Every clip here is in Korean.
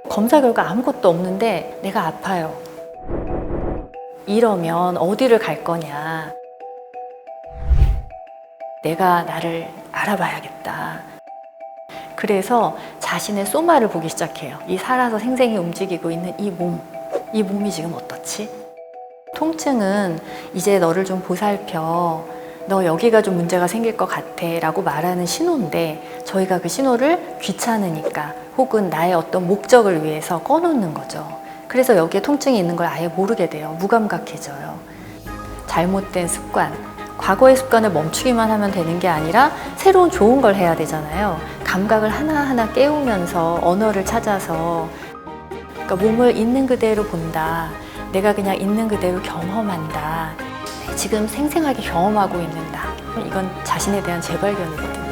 검사 결과 아무것도 없는데 내가 아파요. 이러면 어디를 갈 거냐. 내가 나를 알아봐야겠다. 그래서 자신의 소마를 보기 시작해요. 이 살아서 생생히 움직이고 있는 이 몸이 지금 어떻지? 통증은 이제 너를 좀 보살펴. 너 여기가 좀 문제가 생길 것 같아 라고 말하는 신호인데, 저희가 그 신호를 귀찮으니까 혹은 나의 어떤 목적을 위해서 꺼놓는 거죠. 그래서 여기에 통증이 있는 걸 아예 모르게 돼요. 무감각해져요. 잘못된 습관, 과거의 습관을 멈추기만 하면 되는 게 아니라 새로운 좋은 걸 해야 되잖아요. 감각을 하나하나 깨우면서 언어를 찾아서, 그러니까 몸을 있는 그대로 본다. 내가 그냥 있는 그대로 경험한다. 지금 생생하게 경험하고 있는다. 이건 자신에 대한 재발견이거든요.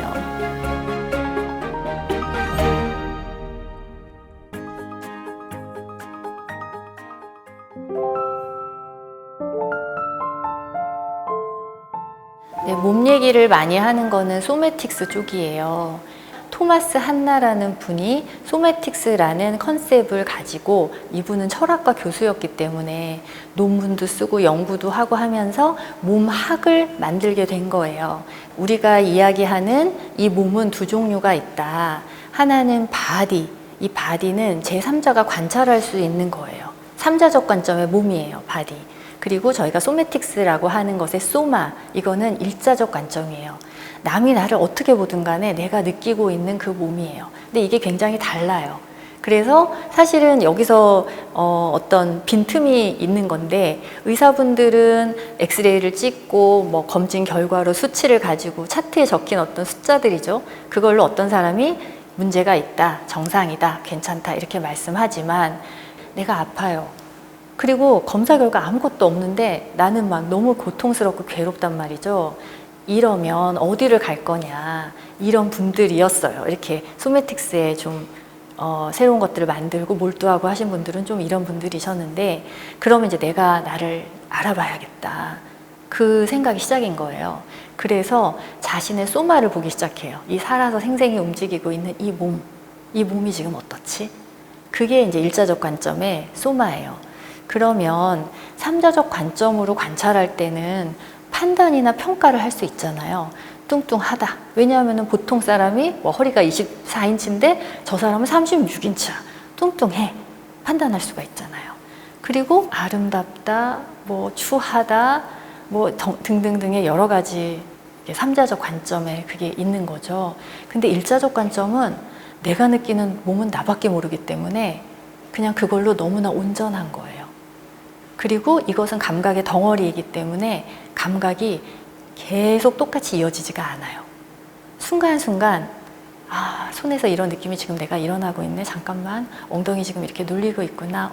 네, 몸 얘기를 많이 하는 거는 소매틱스 쪽이에요. 토마스 한나라는 분이 소매틱스라는 컨셉을 가지고, 이분은 철학과 교수였기 때문에 논문도 쓰고 연구도 하고 하면서 몸학을 만들게 된 거예요. 우리가 이야기하는 이 몸은 두 종류가 있다. 하나는 바디, 이 바디는 제3자가 관찰할 수 있는 거예요. 3자적 관점의 몸이에요, 바디. 그리고 저희가 소매틱스라고 하는 것의 소마, 이거는 일자적 관점이에요. 남이 나를 어떻게 보든 간에 내가 느끼고 있는 그 몸이에요. 근데 이게 굉장히 달라요. 그래서 사실은 여기서 어떤 빈틈이 있는 건데, 의사분들은 엑스레이를 찍고 뭐 검진 결과로 수치를 가지고 차트에 적힌 어떤 숫자들이죠. 그걸로 어떤 사람이 문제가 있다, 정상이다, 괜찮다 이렇게 말씀하지만, 내가 아파요. 그리고 검사 결과 아무것도 없는데 나는 막 너무 고통스럽고 괴롭단 말이죠. 이러면 어디를 갈 거냐, 이런 분들이었어요. 이렇게 소매틱스에 좀 새로운 것들을 만들고 몰두하고 하신 분들은 좀 이런 분들이셨는데, 그러면 이제 내가 나를 알아봐야겠다. 그 생각이 시작인 거예요. 그래서 자신의 소마를 보기 시작해요. 이 살아서 생생히 움직이고 있는 이 몸이 지금 어떻지? 그게 이제 일자적 관점의 소마예요. 그러면 3자적 관점으로 관찰할 때는 판단이나 평가를 할 수 있잖아요. 뚱뚱하다. 왜냐하면 보통 사람이 뭐 허리가 24인치인데 저 사람은 36인치야. 뚱뚱해. 판단할 수가 있잖아요. 그리고 아름답다, 뭐 추하다, 뭐 등등등의 여러 가지 3자적 관점에 그게 있는 거죠. 근데 일자적 관점은 내가 느끼는 몸은 나밖에 모르기 때문에 그냥 그걸로 너무나 온전한 거예요. 그리고 이것은 감각의 덩어리이기 때문에 감각이 계속 똑같이 이어지지가 않아요. 순간순간, 아, 손에서 이런 느낌이 지금 내가 일어나고 있네. 잠깐만, 엉덩이 지금 이렇게 눌리고 있구나.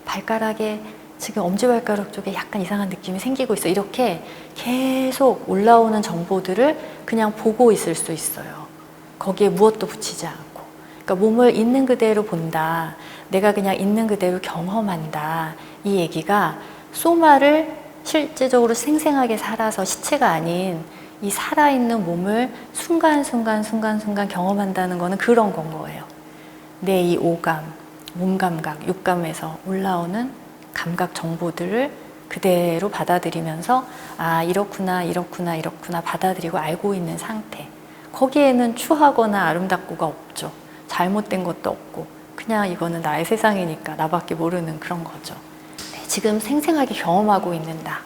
발가락에 지금 엄지발가락 쪽에 약간 이상한 느낌이 생기고 있어. 이렇게 계속 올라오는 정보들을 그냥 보고 있을 수 있어요. 거기에 무엇도 붙이지 않고. 그러니까 몸을 있는 그대로 본다. 내가 그냥 있는 그대로 경험한다. 이 얘기가 소마를 실제적으로 생생하게 살아서 시체가 아닌 이 살아있는 몸을 순간순간 경험한다는 거는 그런 건 거예요. 내 이 오감, 몸감각, 육감에서 올라오는 감각 정보들을 그대로 받아들이면서, 아, 이렇구나 받아들이고 알고 있는 상태. 거기에는 추하거나 아름답고가 없죠. 잘못된 것도 없고, 그냥 이거는 나의 세상이니까 나밖에 모르는 그런 거죠. 지금 생생하게 경험하고 있는다.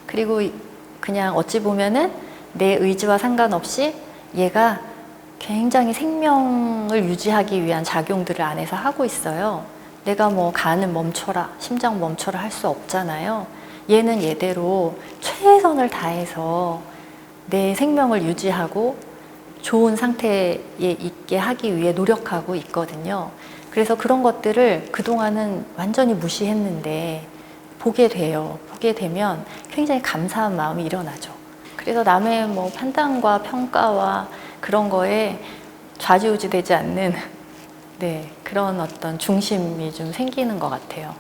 그리고 그냥 어찌 보면은 내 의지와 상관없이 얘가 굉장히 생명을 유지하기 위한 작용들을 안에서 하고 있어요. 내가 뭐 간을 멈춰라, 심장 멈춰라 할 수 없잖아요. 얘는 얘대로 최선을 다해서 내 생명을 유지하고 좋은 상태에 있게 하기 위해 노력하고 있거든요. 그래서 그런 것들을 그동안은 완전히 무시했는데 보게 돼요. 보게 되면 굉장히 감사한 마음이 일어나죠. 그래서 남의 뭐 판단과 평가와 그런 거에 좌지우지되지 않는 그런 어떤 중심이 좀 생기는 것 같아요.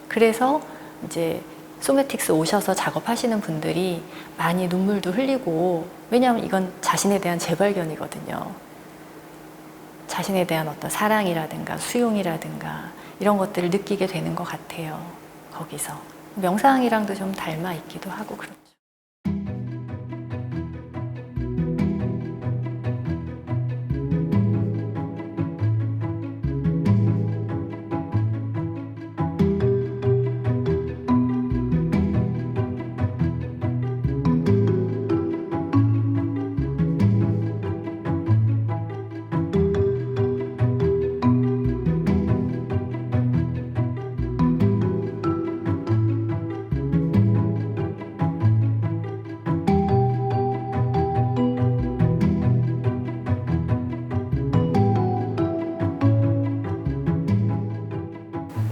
그래서 이제 소매틱스 오셔서 작업하시는 분들이 많이 눈물도 흘리고, 왜냐하면 이건 자신에 대한 재발견이거든요. 자신에 대한 어떤 사랑이라든가 수용이라든가 이런 것들을 느끼게 되는 것 같아요. 거기서 명상이랑도 좀 닮아 있기도 하고 그렇죠.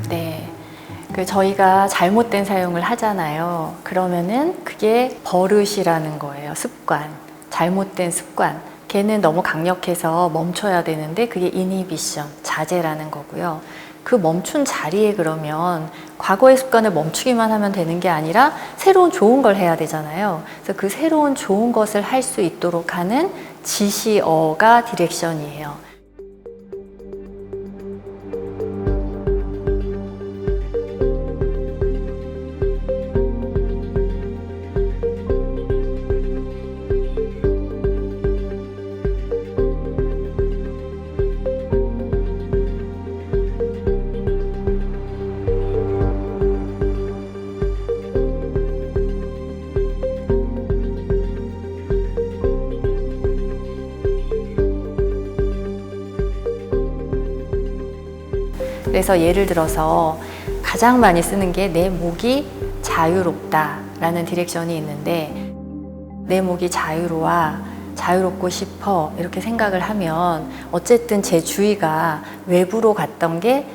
네. 저희가 잘못된 사용을 하잖아요. 그러면은 그게 버릇이라는 거예요. 습관. 잘못된 습관. 걔는 너무 강력해서 멈춰야 되는데 그게 이니비션, 자제라는 거고요. 그 멈춘 자리에 그러면 과거의 습관을 멈추기만 하면 되는 게 아니라 새로운 좋은 걸 해야 되잖아요. 그래서 그 새로운 좋은 것을 할 수 있도록 하는 지시어가 디렉션이에요. 그래서 예를 들어서 가장 많이 쓰는 게 내 목이 자유롭다 라는 디렉션이 있는데, 내 목이 자유롭고 싶어 이렇게 생각을 하면 어쨌든 제 주의가 외부로 갔던 게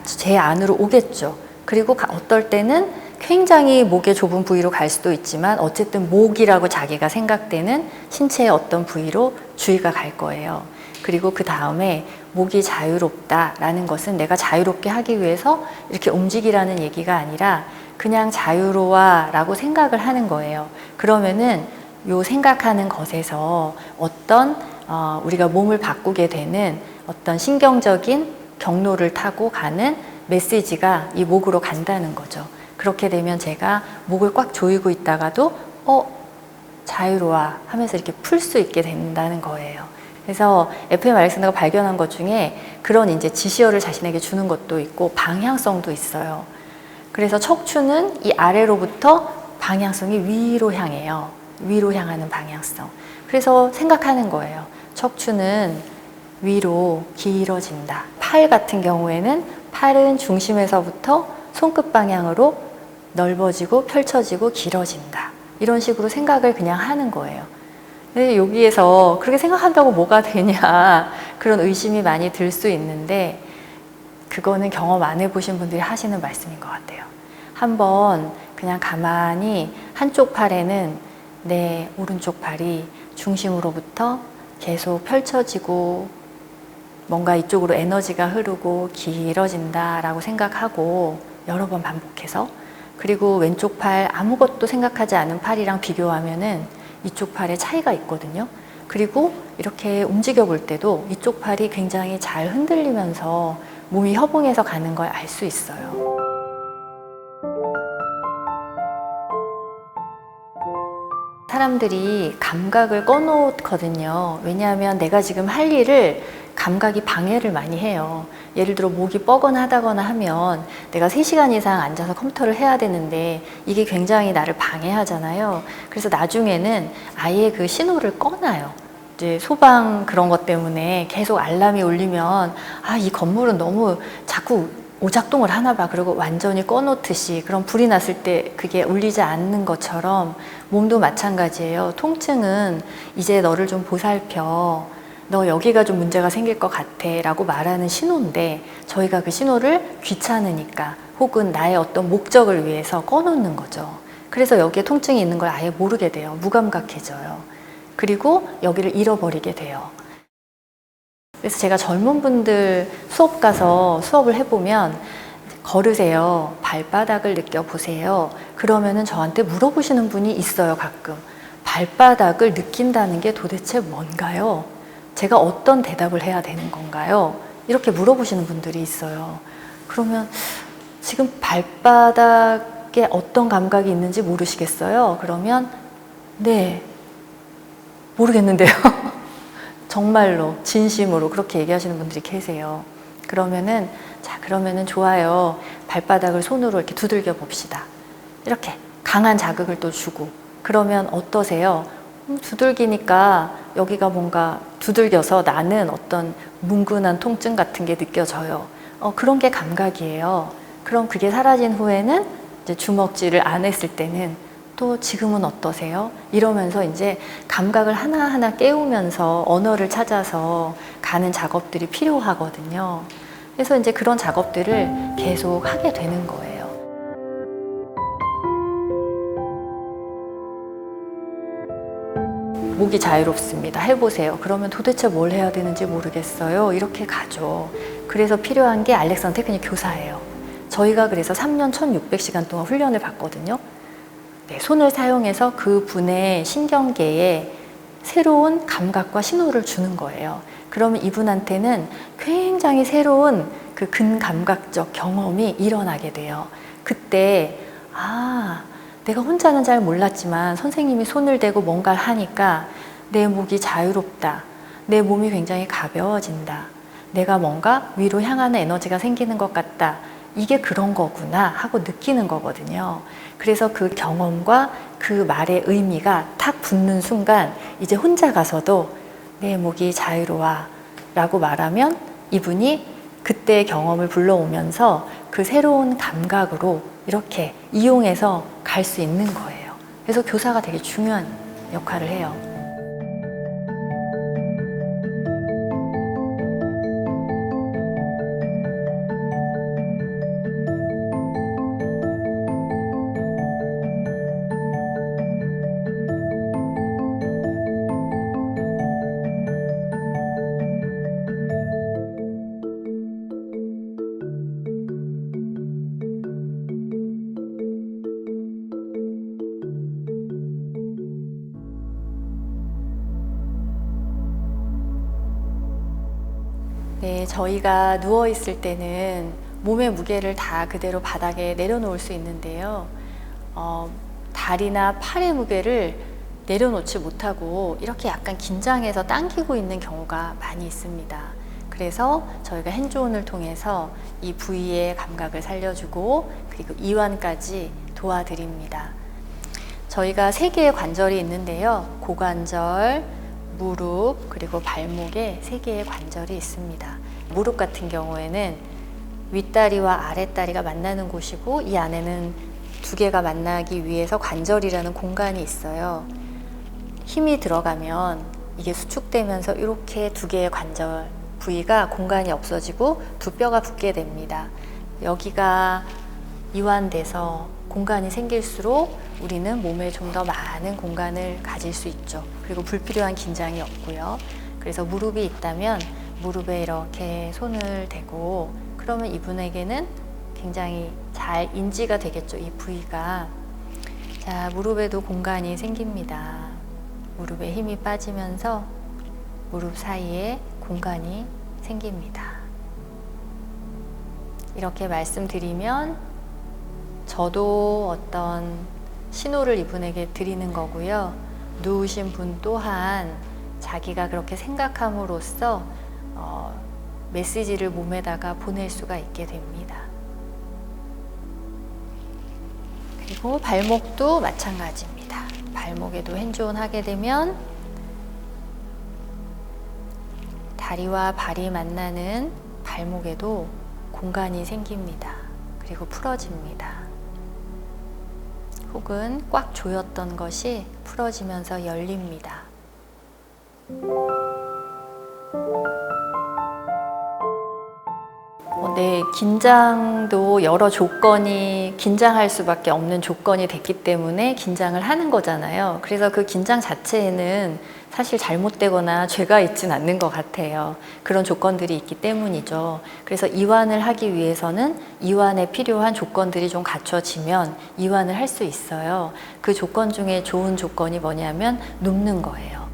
제 안으로 오겠죠. 그리고 어떨 때는 굉장히 목의 좁은 부위로 갈 수도 있지만 어쨌든 목이라고 자기가 생각되는 신체의 어떤 부위로 주의가 갈 거예요. 그리고 그 다음에 목이 자유롭다라는 것은 내가 자유롭게 하기 위해서 이렇게 움직이라는 얘기가 아니라 그냥 자유로워라고 생각을 하는 거예요. 그러면은 요 생각하는 것에서 어떤 우리가 몸을 바꾸게 되는 어떤 신경적인 경로를 타고 가는 메시지가 이 목으로 간다는 거죠. 그렇게 되면 제가 목을 꽉 조이고 있다가도 자유로워 하면서 이렇게 풀 수 있게 된다는 거예요. 그래서 FM 알렉산더가 발견한 것 중에 그런 이제 지시어를 자신에게 주는 것도 있고 방향성도 있어요. 그래서 척추는 이 아래로부터 방향성이 위로 향해요. 위로 향하는 방향성. 그래서 생각하는 거예요. 척추는 위로 길어진다. 팔 같은 경우에는 팔은 중심에서부터 손끝 방향으로 넓어지고 펼쳐지고 길어진다. 이런 식으로 생각을 그냥 하는 거예요. 근데 여기에서 그렇게 생각한다고 뭐가 되냐 그런 의심이 많이 들 수 있는데, 그거는 경험 안 해보신 분들이 하시는 말씀인 것 같아요. 한번 그냥 가만히 한쪽 팔에는 내 오른쪽 팔이 중심으로부터 계속 펼쳐지고 뭔가 이쪽으로 에너지가 흐르고 길어진다 라고 생각하고 여러 번 반복해서, 그리고 왼쪽 팔 아무것도 생각하지 않은 팔이랑 비교하면은 이쪽 팔에 차이가 있거든요. 그리고 이렇게 움직여 볼 때도 이쪽 팔이 굉장히 잘 흔들리면서 몸이 협응해서 가는 걸 알 수 있어요. 사람들이 감각을 꺼놓거든요. 왜냐하면 내가 지금 할 일을 감각이 방해를 많이 해요. 예를 들어 목이 뻐근하다거나 하면 내가 3시간 이상 앉아서 컴퓨터를 해야 되는데 이게 굉장히 나를 방해하잖아요. 그래서 나중에는 아예 그 신호를 꺼놔요. 이제 소방 그런 것 때문에 계속 알람이 울리면 이 건물은 너무 자꾸 오작동을 하나 봐. 그리고 완전히 꺼놓듯이, 그런 불이 났을 때 그게 울리지 않는 것처럼 몸도 마찬가지예요. 통증은 이제 너를 좀 보살펴. 너 여기가 좀 문제가 생길 것 같아 라고 말하는 신호인데, 저희가 그 신호를 귀찮으니까 혹은 나의 어떤 목적을 위해서 꺼놓는 거죠. 그래서 여기에 통증이 있는 걸 아예 모르게 돼요. 무감각해져요. 그리고 여기를 잃어버리게 돼요. 그래서 제가 젊은 분들 수업 가서 수업을 해보면 걸으세요. 발바닥을 느껴보세요. 그러면은 저한테 물어보시는 분이 있어요, 가끔. 발바닥을 느낀다는 게 도대체 뭔가요? 제가 어떤 대답을 해야 되는 건가요? 이렇게 물어보시는 분들이 있어요. 그러면 지금 발바닥에 어떤 감각이 있는지 모르시겠어요? 그러면 네, 모르겠는데요. 정말로 진심으로 그렇게 얘기하시는 분들이 계세요. 그러면은 좋아요. 발바닥을 손으로 이렇게 두들겨 봅시다. 이렇게 강한 자극을 또 주고 그러면 어떠세요? 두들기니까 여기가 뭔가 두들겨서 나는 어떤 뭉근한 통증 같은 게 느껴져요. 그런 게 감각이에요. 그럼 그게 사라진 후에는 이제 주먹질을 안 했을 때는 또 지금은 어떠세요? 이러면서 이제 감각을 하나하나 깨우면서 언어를 찾아서 가는 작업들이 필요하거든요. 그래서 이제 그런 작업들을 계속 하게 되는 거예요. 목이 자유롭습니다. 해보세요. 그러면 도대체 뭘 해야 되는지 모르겠어요. 이렇게 가죠. 그래서 필요한 게 알렉산더 테크닉 교사예요. 저희가 그래서 3년 1600시간 동안 훈련을 받거든요. 네, 손을 사용해서 그 분의 신경계에 새로운 감각과 신호를 주는 거예요. 그러면 이분한테는 굉장히 새로운 그 근감각적 경험이 일어나게 돼요. 그때 내가 혼자는 잘 몰랐지만 선생님이 손을 대고 뭔가를 하니까 내 목이 자유롭다. 내 몸이 굉장히 가벼워진다. 내가 뭔가 위로 향하는 에너지가 생기는 것 같다. 이게 그런 거구나 하고 느끼는 거거든요. 그래서 그 경험과 그 말의 의미가 탁 붙는 순간 이제 혼자 가서도 내 목이 자유로워 라고 말하면 이분이 그때의 경험을 불러오면서 그 새로운 감각으로 이렇게 이용해서 갈 수 있는 거예요. 그래서 교사가 되게 중요한 역할을 해요. 네, 저희가 누워있을 때는 몸의 무게를 다 그대로 바닥에 내려놓을 수 있는데요. 다리나 팔의 무게를 내려놓지 못하고 이렇게 약간 긴장해서 당기고 있는 경우가 많이 있습니다. 그래서 저희가 핸즈온을 통해서 이 부위의 감각을 살려주고 그리고 이완까지 도와드립니다. 저희가 3개의 관절이 있는데요. 고관절, 무릎, 그리고 발목에 3개의 관절이 있습니다. 무릎 같은 경우에는 윗다리와 아랫다리가 만나는 곳이고 이 안에는 2개가 만나기 위해서 관절이라는 공간이 있어요. 힘이 들어가면 이게 수축되면서 이렇게 2개의 관절 부위가 공간이 없어지고 2뼈가 붙게 됩니다. 여기가 이완돼서 공간이 생길수록 우리는 몸에 좀 더 많은 공간을 가질 수 있죠. 그리고 불필요한 긴장이 없고요. 그래서 무릎이 있다면 무릎에 이렇게 손을 대고 그러면 이분에게는 굉장히 잘 인지가 되겠죠. 이 부위가. 자, 무릎에도 공간이 생깁니다. 무릎에 힘이 빠지면서 무릎 사이에 공간이 생깁니다. 이렇게 말씀드리면 저도 어떤 신호를 이분에게 드리는 거고요. 누우신 분 또한 자기가 그렇게 생각함으로써 메시지를 몸에다가 보낼 수가 있게 됩니다. 그리고 발목도 마찬가지입니다. 발목에도 핸즈온 하게 되면 다리와 발이 만나는 발목에도 공간이 생깁니다. 그리고 풀어집니다. 혹은 꽉 조였던 것이 풀어지면서 열립니다. 네, 긴장도 여러 조건이 긴장할 수밖에 없는 조건이 됐기 때문에 긴장을 하는 거잖아요. 그래서 그 긴장 자체에는 사실 잘못되거나 죄가 있진 않는 것 같아요. 그런 조건들이 있기 때문이죠. 그래서 이완을 하기 위해서는 이완에 필요한 조건들이 좀 갖춰지면 이완을 할 수 있어요. 그 조건 중에 좋은 조건이 뭐냐면 눕는 거예요.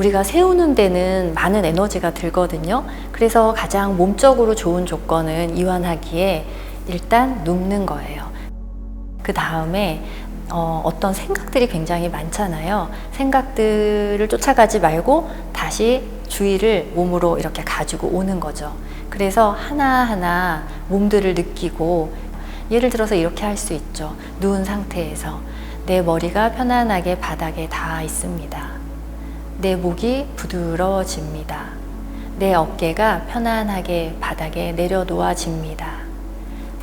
우리가 세우는 데는 많은 에너지가 들거든요. 그래서 가장 몸적으로 좋은 조건은 이완하기에 일단 눕는 거예요. 그 다음에 어떤 생각들이 굉장히 많잖아요. 생각들을 쫓아가지 말고 다시 주의를 몸으로 이렇게 가지고 오는 거죠. 그래서 하나하나 몸들을 느끼고, 예를 들어서 이렇게 할 수 있죠. 누운 상태에서 내 머리가 편안하게 바닥에 닿아 있습니다. 내 목이 부드러워집니다. 내 어깨가 편안하게 바닥에 내려놓아집니다.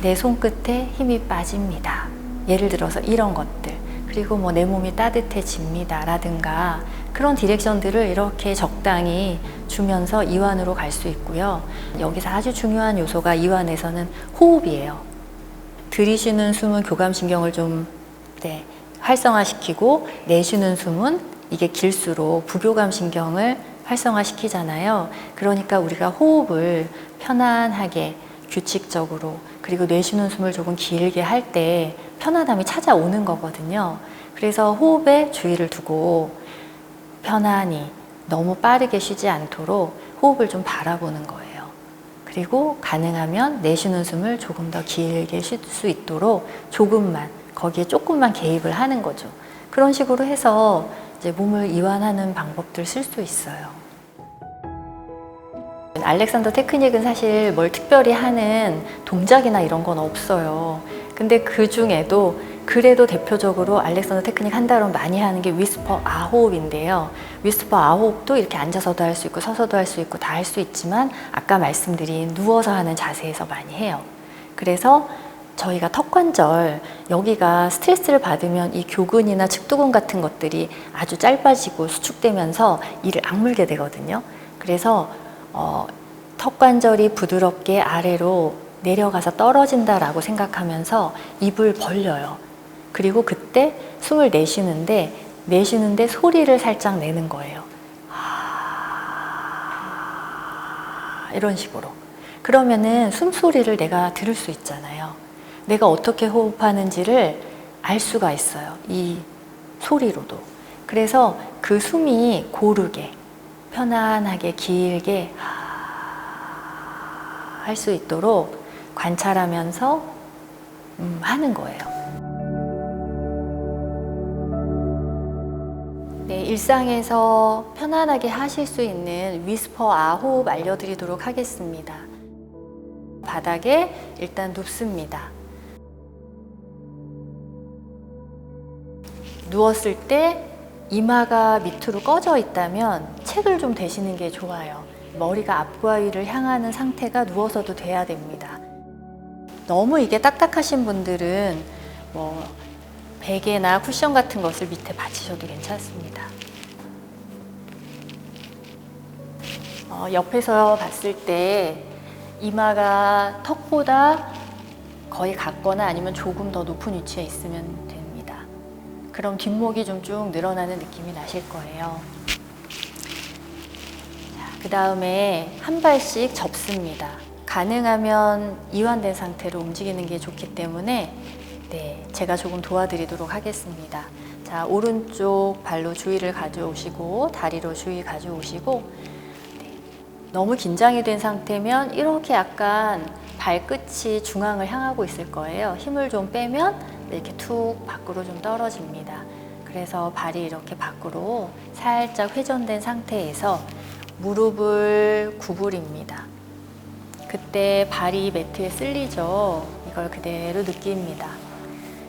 내 손끝에 힘이 빠집니다. 예를 들어서 이런 것들. 그리고 뭐 내 몸이 따뜻해집니다 라든가 그런 디렉션들을 이렇게 적당히 주면서 이완으로 갈 수 있고요. 여기서 아주 중요한 요소가 이완에서는 호흡이에요. 들이쉬는 숨은 교감신경을 좀 활성화시키고, 내쉬는 숨은 이게 길수록 부교감신경을 활성화시키잖아요. 그러니까 우리가 호흡을 편안하게 규칙적으로, 그리고 내쉬는 숨을 조금 길게 할 때 편안함이 찾아오는 거거든요. 그래서 호흡에 주의를 두고 편안히 너무 빠르게 쉬지 않도록 호흡을 좀 바라보는 거예요. 그리고 가능하면 내쉬는 숨을 조금 더 길게 쉴 수 있도록 조금만, 거기에 조금만 개입을 하는 거죠. 그런 식으로 해서 이제 몸을 이완하는 방법들 쓸 수 있어요. 알렉산더 테크닉은 사실 뭘 특별히 하는 동작이나 이런 건 없어요. 근데 그 중에도 그래도 대표적으로 알렉산더 테크닉 한다면 많이 하는 게 위스퍼 아호흡인데요. 위스퍼 아호흡도 이렇게 앉아서도 할 수 있고 서서도 할 수 있고 다 할 수 있지만, 아까 말씀드린 누워서 하는 자세에서 많이 해요. 그래서 저희가 턱관절, 여기가 스트레스를 받으면 이 교근이나 측두근 같은 것들이 아주 짧아지고 수축되면서 이를 악물게 되거든요. 그래서 턱관절이 부드럽게 아래로 내려가서 떨어진다라고 생각하면서 입을 벌려요. 그리고 그때 숨을 내쉬는데 소리를 살짝 내는 거예요. 이런 식으로. 그러면은 숨소리를 내가 들을 수 있잖아요. 내가 어떻게 호흡하는지를 알 수가 있어요. 이 소리로도. 그래서 그 숨이 고르게, 편안하게, 길게 할 수 있도록 관찰하면서 하는 거예요. 네, 일상에서 편안하게 하실 수 있는 위스퍼 아호흡 알려드리도록 하겠습니다. 바닥에 일단 눕습니다. 누웠을 때 이마가 밑으로 꺼져 있다면 책을 좀 대시는 게 좋아요. 머리가 앞과 위를 향하는 상태가 누워서도 돼야 됩니다. 너무 이게 딱딱하신 분들은 뭐 베개나 쿠션 같은 것을 밑에 받치셔도 괜찮습니다. 옆에서 봤을 때 이마가 턱보다 거의 같거나 아니면 조금 더 높은 위치에 있으면 됩니다. 그럼 뒷목이 좀 쭉 늘어나는 느낌이 나실 거예요. 그 다음에 한 발씩 접습니다. 가능하면 이완된 상태로 움직이는 게 좋기 때문에 제가 조금 도와드리도록 하겠습니다. 자, 오른쪽 발로 주의를 가져오시고 다리로 주의 가져오시고, 너무 긴장이 된 상태면 이렇게 약간 발끝이 중앙을 향하고 있을 거예요. 힘을 좀 빼면 이렇게 툭 밖으로 좀 떨어집니다. 그래서 발이 이렇게 밖으로 살짝 회전된 상태에서 무릎을 구부립니다. 그때 발이 매트에 쓸리죠. 이걸 그대로 느낍니다.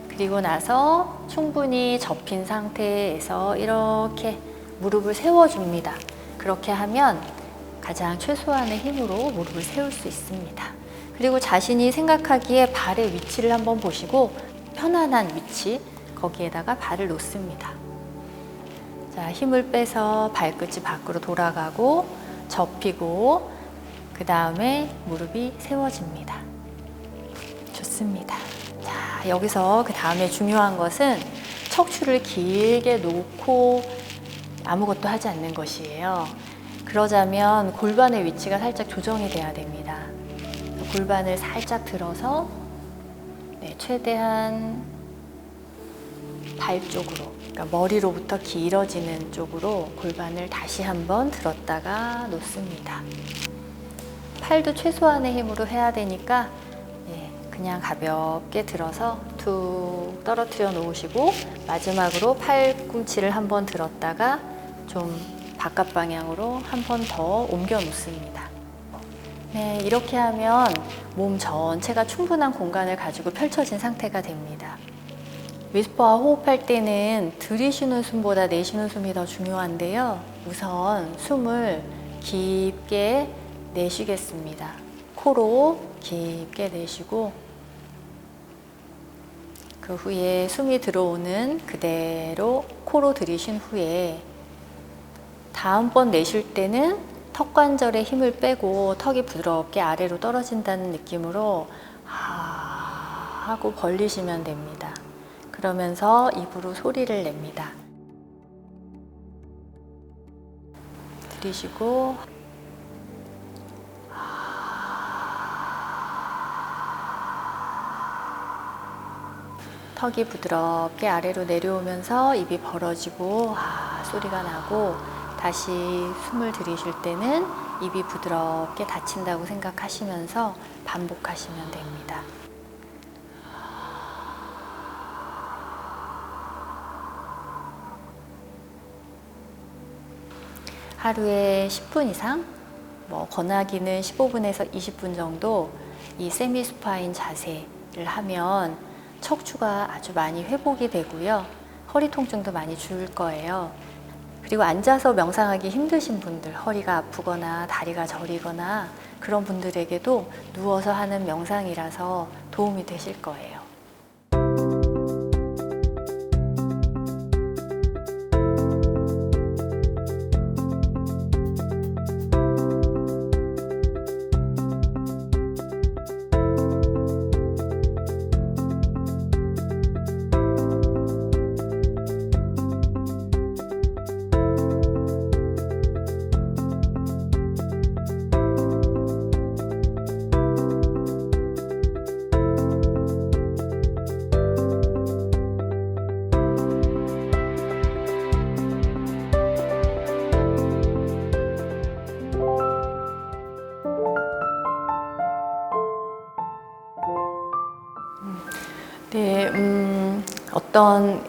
그리고 나서 충분히 접힌 상태에서 이렇게 무릎을 세워줍니다. 그렇게 하면 가장 최소한의 힘으로 무릎을 세울 수 있습니다. 그리고 자신이 생각하기에 발의 위치를 한번 보시고 편안한 위치, 거기에다가 발을 놓습니다. 자, 힘을 빼서 발끝이 밖으로 돌아가고 접히고, 그 다음에 무릎이 세워집니다. 좋습니다. 자, 여기서 그 다음에 중요한 것은 척추를 길게 놓고 아무것도 하지 않는 것이에요. 그러자면 골반의 위치가 살짝 조정이 돼야 됩니다. 골반을 살짝 들어서 최대한 발 쪽으로 그러니까 머리로부터 길어지는 쪽으로 골반을 다시 한번 들었다가 놓습니다. 팔도 최소한의 힘으로 해야 되니까 그냥 가볍게 들어서 툭 떨어뜨려 놓으시고 마지막으로 팔꿈치를 한번 들었다가 좀 바깥 방향으로 한 번 더 옮겨 놓습니다. 네, 이렇게 하면 몸 전체가 충분한 공간을 가지고 펼쳐진 상태가 됩니다. 위스퍼와 호흡할 때는 들이쉬는 숨보다 내쉬는 숨이 더 중요한데요. 우선 숨을 깊게 내쉬겠습니다. 코로 깊게 내쉬고 그 후에 숨이 들어오는 그대로 코로 들이쉰 후에 다음번 내쉴 때는 턱 관절에 힘을 빼고 턱이 부드럽게 아래로 떨어진다는 느낌으로 하고 벌리시면 됩니다. 그러면서 입으로 소리를 냅니다. 들이쉬고 턱이 부드럽게 아래로 내려오면서 입이 벌어지고 소리가 나고 다시 숨을 들이쉴 때는 입이 부드럽게 닫힌다고 생각하시면서 반복하시면 됩니다. 하루에 10분 이상, 권하기는 15분에서 20분 정도 이 세미 수파인 자세를 하면 척추가 아주 많이 회복이 되고요. 허리 통증도 많이 줄 거예요. 그리고 앉아서 명상하기 힘드신 분들, 허리가 아프거나 다리가 저리거나 그런 분들에게도 누워서 하는 명상이라서 도움이 되실 거예요. 네, 어떤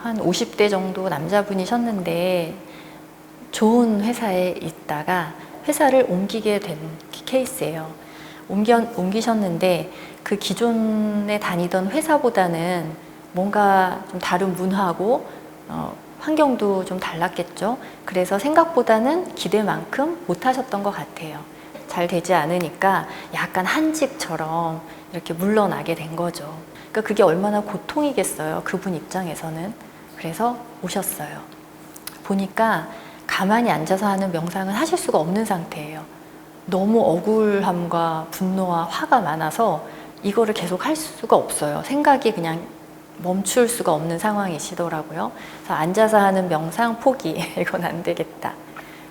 한 50대 정도 남자분이셨는데 좋은 회사에 있다가 회사를 옮기게 된 케이스예요. 옮기셨는데 그 기존에 다니던 회사보다는 뭔가 좀 다른 문화고 환경도 좀 달랐겠죠. 그래서 생각보다는 기대만큼 못하셨던 것 같아요. 잘 되지 않으니까 약간 한직처럼 이렇게 물러나게 된 거죠. 그러니까 그게 얼마나 고통이겠어요, 그분 입장에서는. 그래서 오셨어요. 보니까 가만히 앉아서 하는 명상은 하실 수가 없는 상태예요. 너무 억울함과 분노와 화가 많아서 이거를 계속 할 수가 없어요. 생각이 그냥 멈출 수가 없는 상황이시더라고요. 그래서 앉아서 하는 명상 포기, 이건 안 되겠다.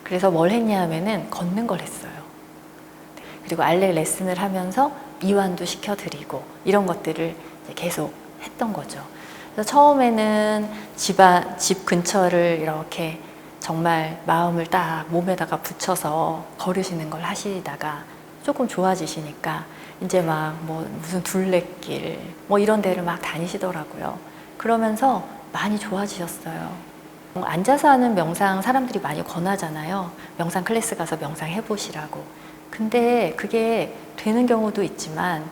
그래서 뭘 했냐 하면은 걷는 걸 했어요. 그리고 알레 레슨을 하면서 이완도 시켜드리고 이런 것들을 계속 했던 거죠. 그래서 처음에는 집 근처를 이렇게 정말 마음을 딱 몸에다가 붙여서 걸으시는 걸 하시다가 조금 좋아지시니까 이제 막 무슨 둘레길 이런 데를 막 다니시더라고요. 그러면서 많이 좋아지셨어요. 앉아서 하는 명상 사람들이 많이 권하잖아요. 명상 클래스 가서 명상 해보시라고. 근데 그게 되는 경우도 있지만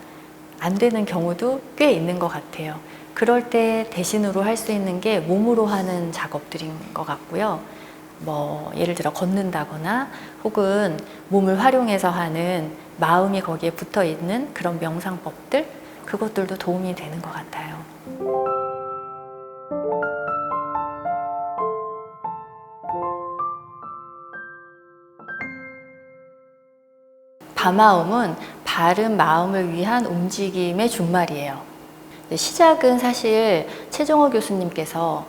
안 되는 경우도 꽤 있는 것 같아요. 그럴 때 대신으로 할 수 있는 게 몸으로 하는 작업들인 것 같고요. 예를 들어 걷는다거나 혹은 몸을 활용해서 하는 마음이 거기에 붙어 있는 그런 명상법들, 그것들도 도움이 되는 것 같아요. 바마움은 바른 마음을 위한 움직임의 준말이에요. 시작은 사실 최정호 교수님께서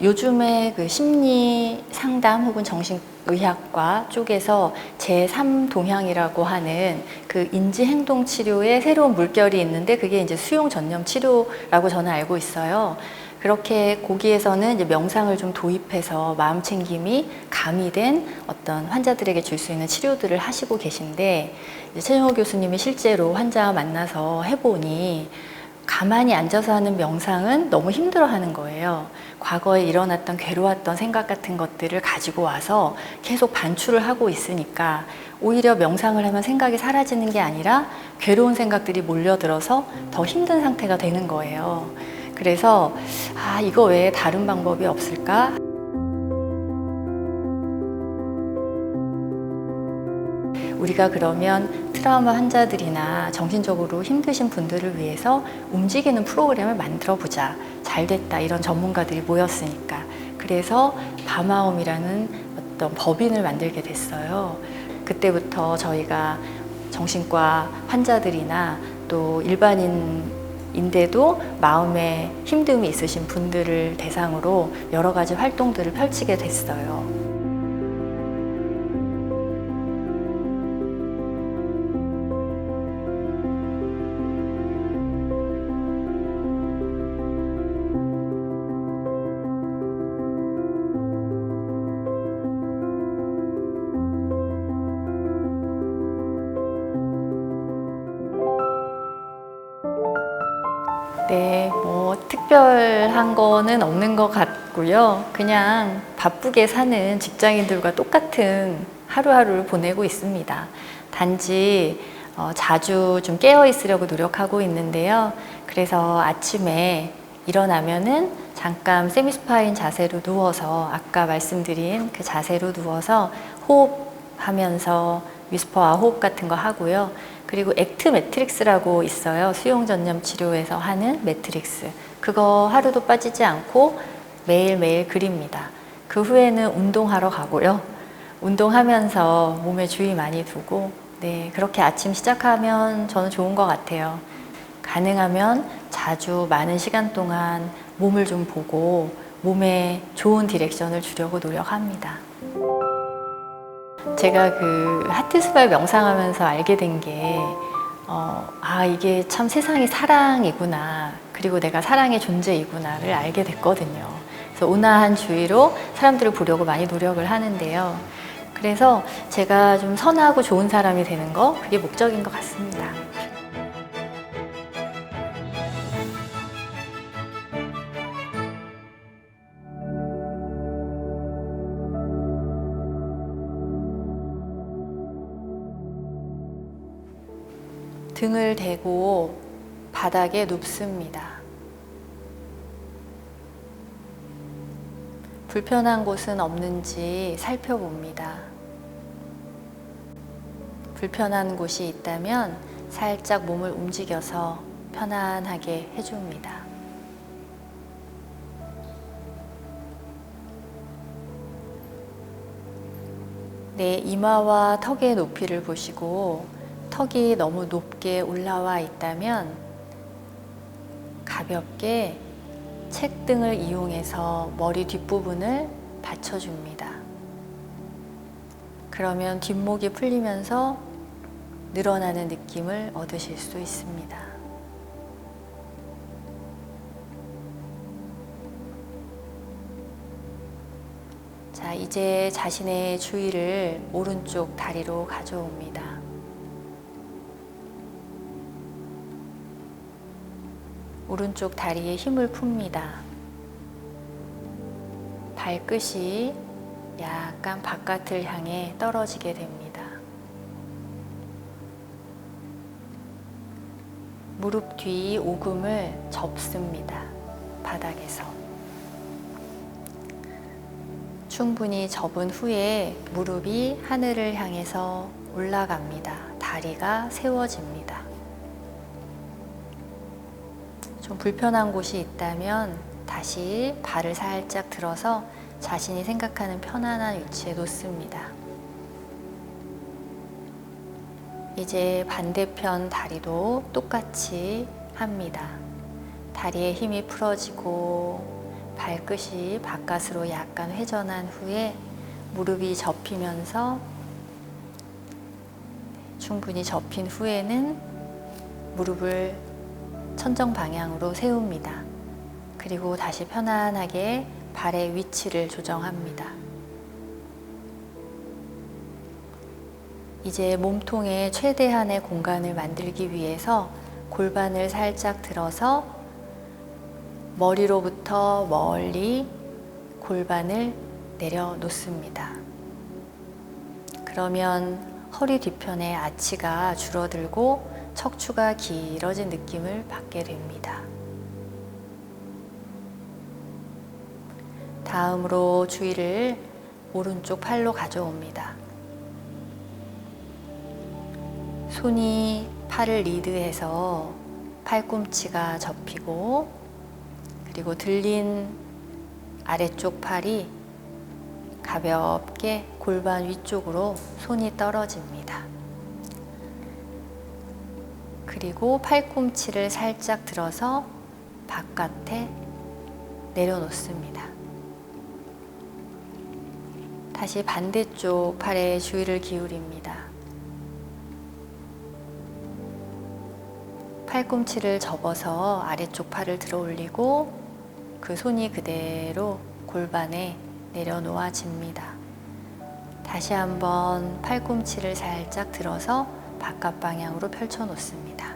요즘에 그 심리 상담 혹은 정신의학과 쪽에서 제3동향이라고 하는 그 인지행동 치료의 새로운 물결이 있는데 그게 이제 수용 전념 치료라고 저는 알고 있어요. 그렇게 거기에서는 이제 명상을 좀 도입해서 마음 챙김이 가미된 어떤 환자들에게 줄 수 있는 치료들을 하시고 계신데, 이제 최정호 교수님이 실제로 환자 만나서 해보니 가만히 앉아서 하는 명상은 너무 힘들어하는 거예요. 과거에 일어났던 괴로웠던 생각 같은 것들을 가지고 와서 계속 반출을 하고 있으니까 오히려 명상을 하면 생각이 사라지는 게 아니라 괴로운 생각들이 몰려들어서 더 힘든 상태가 되는 거예요. 그래서 이거 외에 다른 방법이 없을까? 우리가 그러면 트라우마 환자들이나 정신적으로 힘드신 분들을 위해서 움직이는 프로그램을 만들어 보자. 잘 됐다. 이런 전문가들이 모였으니까. 그래서 바마움이라는 어떤 법인을 만들게 됐어요. 그때부터 저희가 정신과 환자들이나 또 일반인인데도 마음에 힘듦이 있으신 분들을 대상으로 여러 가지 활동들을 펼치게 됐어요. 네, 특별한 거는 없는 것 같고요. 그냥 바쁘게 사는 직장인들과 똑같은 하루하루를 보내고 있습니다. 단지 자주 좀 깨어 있으려고 노력하고 있는데요. 그래서 아침에 일어나면은 잠깐 세미스파인 자세로 누워서, 아까 말씀드린 그 자세로 누워서 호흡하면서 위스퍼와 호흡 같은 거 하고요. 그리고 액트 매트릭스라고 있어요. 수용 전념 치료에서 하는 매트릭스. 그거 하루도 빠지지 않고 매일매일 그립니다. 그 후에는 운동하러 가고요. 운동하면서 몸에 주의 많이 두고, 네, 그렇게 아침 시작하면 저는 좋은 것 같아요. 가능하면 자주 많은 시간 동안 몸을 좀 보고 몸에 좋은 디렉션을 주려고 노력합니다. 제가 그 하트스발 명상하면서 알게 된 게, 이게 참 세상이 사랑이구나. 그리고 내가 사랑의 존재이구나를 알게 됐거든요. 그래서 온화한 주의로 사람들을 보려고 많이 노력을 하는데요. 그래서 제가 좀 선하고 좋은 사람이 되는 거, 그게 목적인 것 같습니다. 등을 대고 바닥에 눕습니다. 불편한 곳은 없는지 살펴봅니다. 불편한 곳이 있다면 살짝 몸을 움직여서 편안하게 해줍니다. 내 이마와 턱의 높이를 보시고, 턱이 너무 높게 올라와 있다면 가볍게 책등을 이용해서 머리 뒷부분을 받쳐줍니다. 그러면 뒷목이 풀리면서 늘어나는 느낌을 얻으실 수 있습니다. 자, 이제 자신의 주의를 오른쪽 다리로 가져옵니다. 오른쪽 다리에 힘을 풉니다. 발끝이 약간 바깥을 향해 떨어지게 됩니다. 무릎 뒤 오금을 접습니다. 바닥에서. 충분히 접은 후에 무릎이 하늘을 향해서 올라갑니다. 다리가 세워집니다. 좀 불편한 곳이 있다면 다시 발을 살짝 들어서 자신이 생각하는 편안한 위치에 놓습니다. 이제 반대편 다리도 똑같이 합니다. 다리에 힘이 풀어지고 발끝이 바깥으로 약간 회전한 후에 무릎이 접히면서, 충분히 접힌 후에는 무릎을 천정 방향으로 세웁니다. 그리고 다시 편안하게 발의 위치를 조정합니다. 이제 몸통에 최대한의 공간을 만들기 위해서 골반을 살짝 들어서 머리로부터 멀리 골반을 내려놓습니다. 그러면 허리 뒤편의 아치가 줄어들고 척추가 길어진 느낌을 받게 됩니다. 다음으로 주의를 오른쪽 팔로 가져옵니다. 손이 팔을 리드해서 팔꿈치가 접히고, 그리고 들린 아래쪽 팔이 가볍게 골반 위쪽으로 손이 떨어집니다. 그리고 팔꿈치를 살짝 들어서 바깥에 내려놓습니다. 다시 반대쪽 팔에 주의를 기울입니다. 팔꿈치를 접어서 아래쪽 팔을 들어 올리고 그 손이 그대로 골반에 내려놓아집니다. 다시 한번 팔꿈치를 살짝 들어서 바깥 방향으로 펼쳐 놓습니다.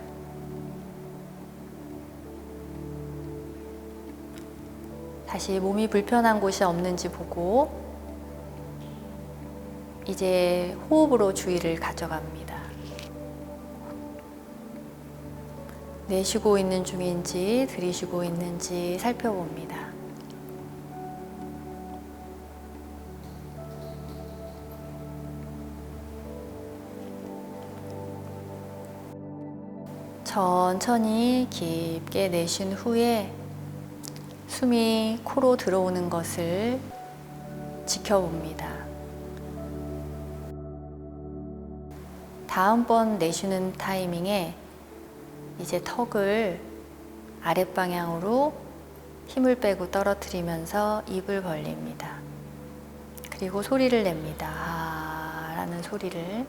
다시 몸이 불편한 곳이 없는지 보고 이제 호흡으로 주의를 가져갑니다. 내쉬고 있는 중인지 들이쉬고 있는지 살펴봅니다. 천천히 깊게 내쉰 후에 숨이 코로 들어오는 것을 지켜봅니다. 다음번 내쉬는 타이밍에 이제 턱을 아랫방향으로 힘을 빼고 떨어뜨리면서 입을 벌립니다. 그리고 소리를 냅니다. 아 라는 소리를.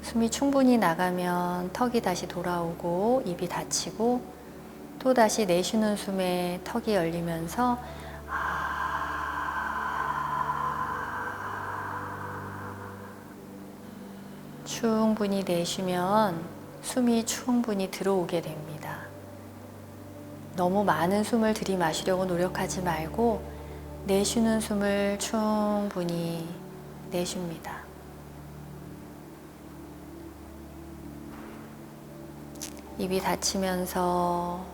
숨이 충분히 나가면 턱이 다시 돌아오고 입이 닫히고, 또 다시 내쉬는 숨에 턱이 열리면서 충분히 내쉬면 숨이 충분히 들어오게 됩니다. 너무 많은 숨을 들이마시려고 노력하지 말고 내쉬는 숨을 충분히 내쉽니다. 입이 닫히면서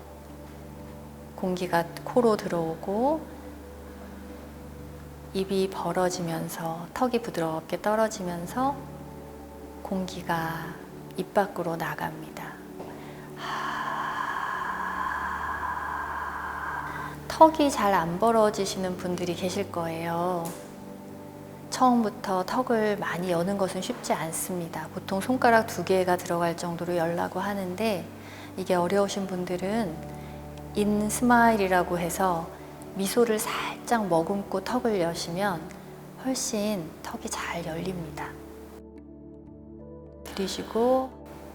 공기가 코로 들어오고, 입이 벌어지면서 턱이 부드럽게 떨어지면서 공기가 입 밖으로 나갑니다. 턱이 잘 안 벌어지시는 분들이 계실 거예요. 처음부터 턱을 많이 여는 것은 쉽지 않습니다. 보통 손가락 2개가 들어갈 정도로 열라고 하는데, 이게 어려우신 분들은 인스마일이라고 해서 미소를 살짝 머금고 턱을 여시면 훨씬 턱이 잘 열립니다. 들이쉬고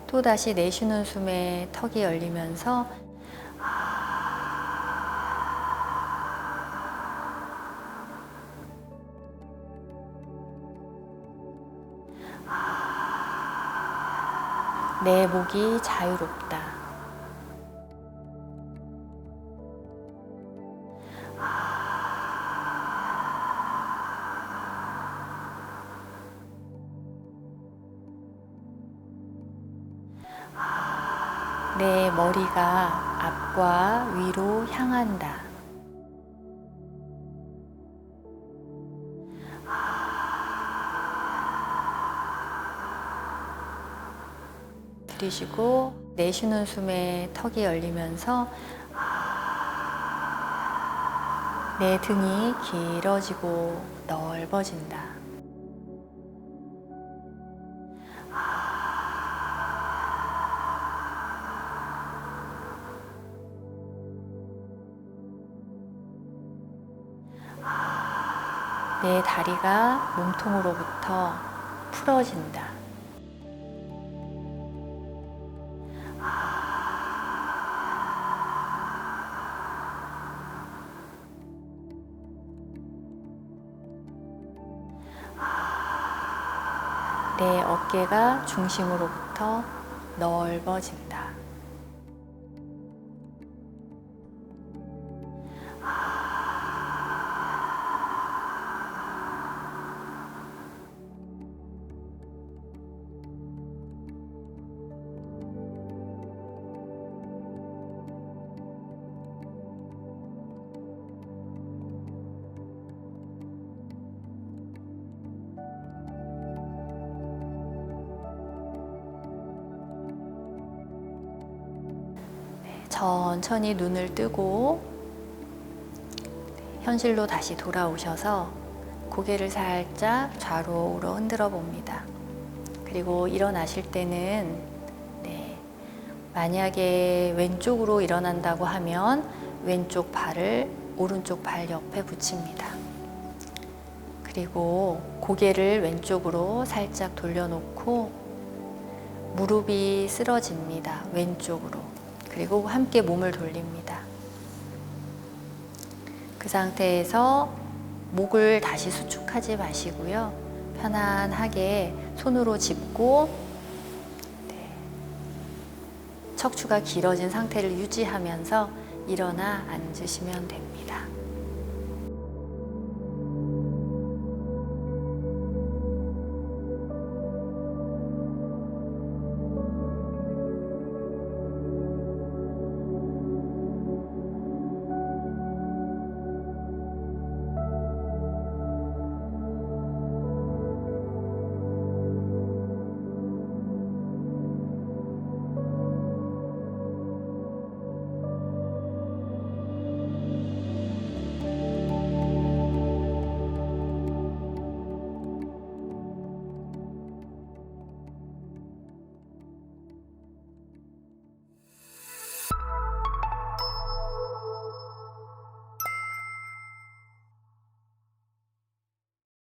또다시 내쉬는 숨에 턱이 열리면서 내 목이 자유롭다. 내 머리가 앞과 위로 향한다. 들이쉬고 내쉬는 숨에 턱이 열리면서 내 등이 길어지고 넓어진다. 내 다리가 몸통으로부터 풀어진다. 내 어깨가 중심으로부터 넓어진다. 천천히 눈을 뜨고 현실로 다시 돌아오셔서 고개를 살짝 좌로 우로 흔들어 봅니다. 그리고 일어나실 때는 만약에 왼쪽으로 일어난다고 하면 왼쪽 발을 오른쪽 발 옆에 붙입니다. 그리고 고개를 왼쪽으로 살짝 돌려놓고 무릎이 쓰러집니다. 왼쪽으로. 그리고 함께 몸을 돌립니다. 그 상태에서 목을 다시 수축하지 마시고요. 편안하게 손으로 짚고 척추가 길어진 상태를 유지하면서 일어나 앉으시면 됩니다.